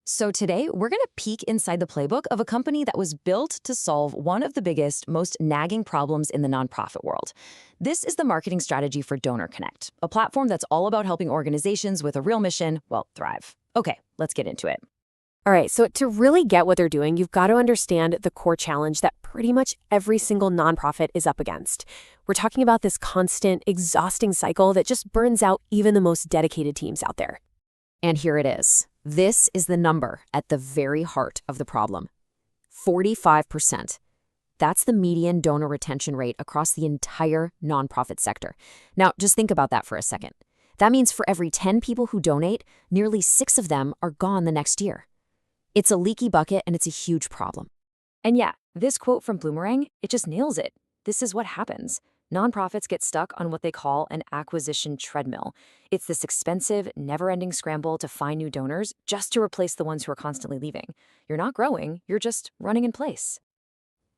So today, we're going to peek inside the playbook of a company that was built to solve one of the biggest, most nagging problems in the nonprofit world. This is the marketing strategy for DonorConnect, a platform that's all about helping organizations with a real mission, well, thrive. Okay, let's get into it. All right, so to really get what they're doing, you've got to understand the core challenge that pretty much every single nonprofit is up against. We're talking about this constant, exhausting cycle that just burns out even the most dedicated teams out there. And here it is. This is the number at the very heart of the problem. 45%. That's the median donor retention rate across the entire nonprofit sector. Now, just think about that for a second. That means for every 10 people who donate, nearly 6 of them are gone the next year. It's a leaky bucket, and it's a huge problem. And yeah, this quote from Bloomerang, it just nails it. This is what happens. Nonprofits get stuck on what they call an acquisition treadmill. It's this expensive, never-ending scramble to find new donors just to replace the ones who are constantly leaving. You're not growing, you're just running in place.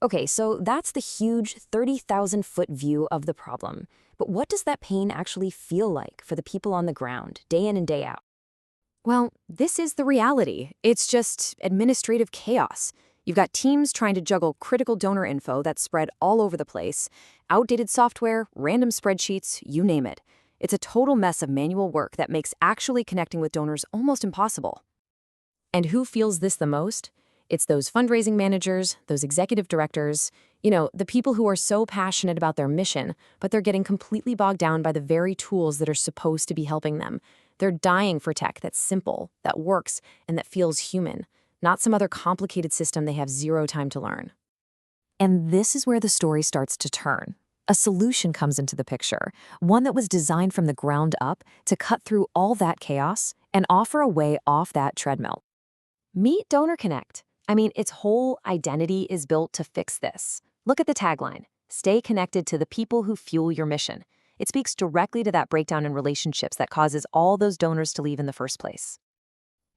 Okay, so that's the huge 30,000-foot view of the problem. But what does that pain actually feel like for the people on the ground, day in and day out? Well, this is the reality. It's just administrative chaos. You've got teams trying to juggle critical donor info that's spread all over the place, outdated software, random spreadsheets, you name it. It's a total mess of manual work that makes actually connecting with donors almost impossible. And who feels this the most? It's those fundraising managers, those executive directors, the people who are so passionate about their mission, but they're getting completely bogged down by the very tools that are supposed to be helping them. They're dying for tech that's simple, that works, and that feels human, not some other complicated system they have zero time to learn. And this is where the story starts to turn. A solution comes into the picture, one that was designed from the ground up to cut through all that chaos and offer a way off that treadmill. Meet DonorConnect. Its whole identity is built to fix this. Look at the tagline, "Stay connected to the people who fuel your mission." It speaks directly to that breakdown in relationships that causes all those donors to leave in the first place.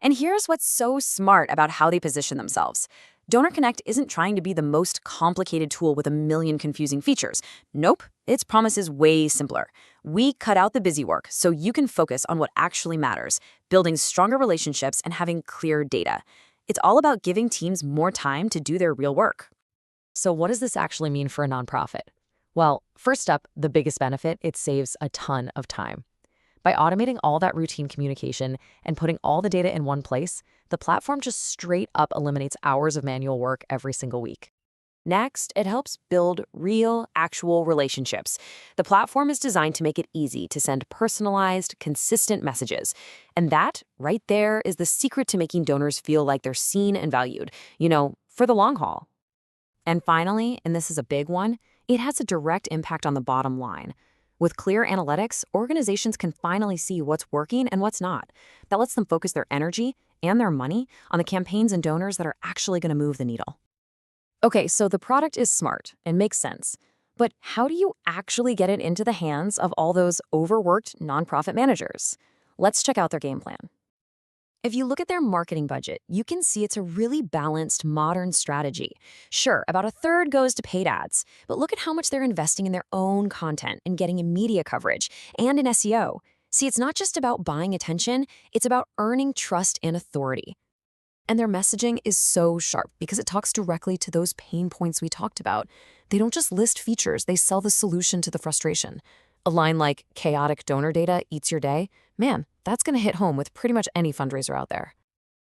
And here's what's so smart about how they position themselves. DonorConnect isn't trying to be the most complicated tool with a million confusing features. Nope, its promise is way simpler. We cut out the busy work so you can focus on what actually matters, building stronger relationships and having clear data. It's all about giving teams more time to do their real work. So what does this actually mean for a nonprofit? Well, first up, the biggest benefit, it saves a ton of time. By automating all that routine communication and putting all the data in one place, the platform just straight up eliminates hours of manual work every single week. Next, it helps build real, actual relationships. The platform is designed to make it easy to send personalized, consistent messages. And that, right there, is the secret to making donors feel like they're seen and valued, for the long haul. And finally, and this is a big one, it has a direct impact on the bottom line. With clear analytics, organizations can finally see what's working and what's not. That lets them focus their energy and their money on the campaigns and donors that are actually going to move the needle. Okay, so the product is smart and makes sense. But how do you actually get it into the hands of all those overworked nonprofit managers? Let's check out their game plan. If you look at their marketing budget, you can see it's a really balanced, modern strategy. Sure, about a third goes to paid ads, but look at how much they're investing in their own content and getting in media coverage and in SEO. See, it's not just about buying attention, it's about earning trust and authority. And their messaging is so sharp because it talks directly to those pain points we talked about. They don't just list features, they sell the solution to the frustration. A line like, "Chaotic donor data eats your day," man, that's going to hit home with pretty much any fundraiser out there.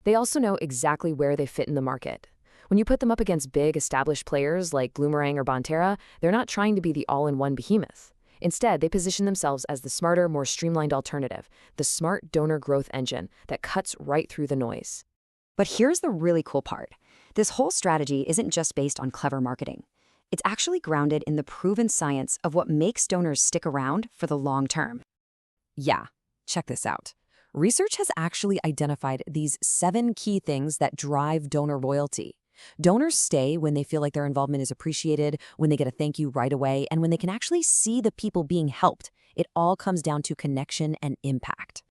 They also know exactly where they fit in the market. When you put them up against big, established players like Bloomerang or Bonterra, they're not trying to be the all-in-one behemoth. Instead, they position themselves as the smarter, more streamlined alternative, the smart donor growth engine that cuts right through the noise. But here's the really cool part. This whole strategy isn't just based on clever marketing. It's actually grounded in the proven science of what makes donors stick around for the long term. Yeah, check this out. Research has actually identified these 7 key things that drive donor loyalty. Donors stay when they feel like their involvement is appreciated, when they get a thank you right away, and when they can actually see the people being helped. It all comes down to connection and impact.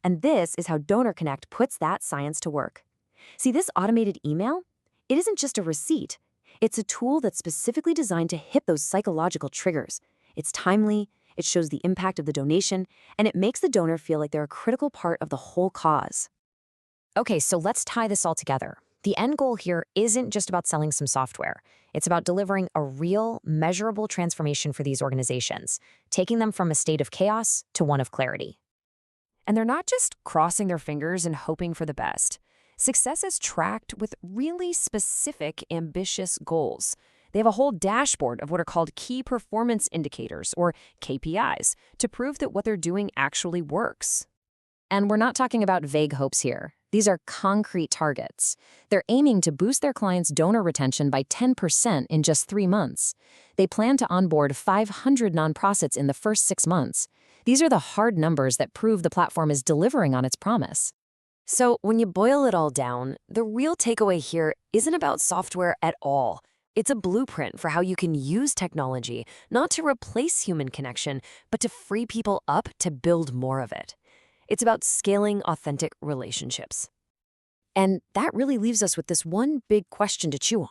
And this is how DonorConnect puts that science to work. See, this automated email? It isn't just a receipt. It's a tool that's specifically designed to hit those psychological triggers. It's timely, it shows the impact of the donation, and it makes the donor feel like they're a critical part of the whole cause. Okay, so let's tie this all together. The end goal here isn't just about selling some software. It's about delivering a real, measurable transformation for these organizations, taking them from a state of chaos to one of clarity. And they're not just crossing their fingers and hoping for the best. Success is tracked with really specific, ambitious goals. They have a whole dashboard of what are called key performance indicators, or KPIs, to prove that what they're doing actually works. And we're not talking about vague hopes here. These are concrete targets. They're aiming to boost their clients' donor retention by 10% in just 3 months. They plan to onboard 500 nonprofits in the first 6 months. These are the hard numbers that prove the platform is delivering on its promise. So when you boil it all down, the real takeaway here isn't about software at all. It's a blueprint for how you can use technology, not to replace human connection, but to free people up to build more of it. It's about scaling authentic relationships. And that really leaves us with this one big question to chew on.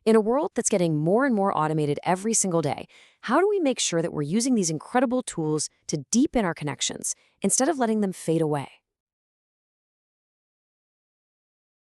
In a world that's getting more and more automated every single day, how do we make sure that we're using these incredible tools to deepen our connections instead of letting them fade away?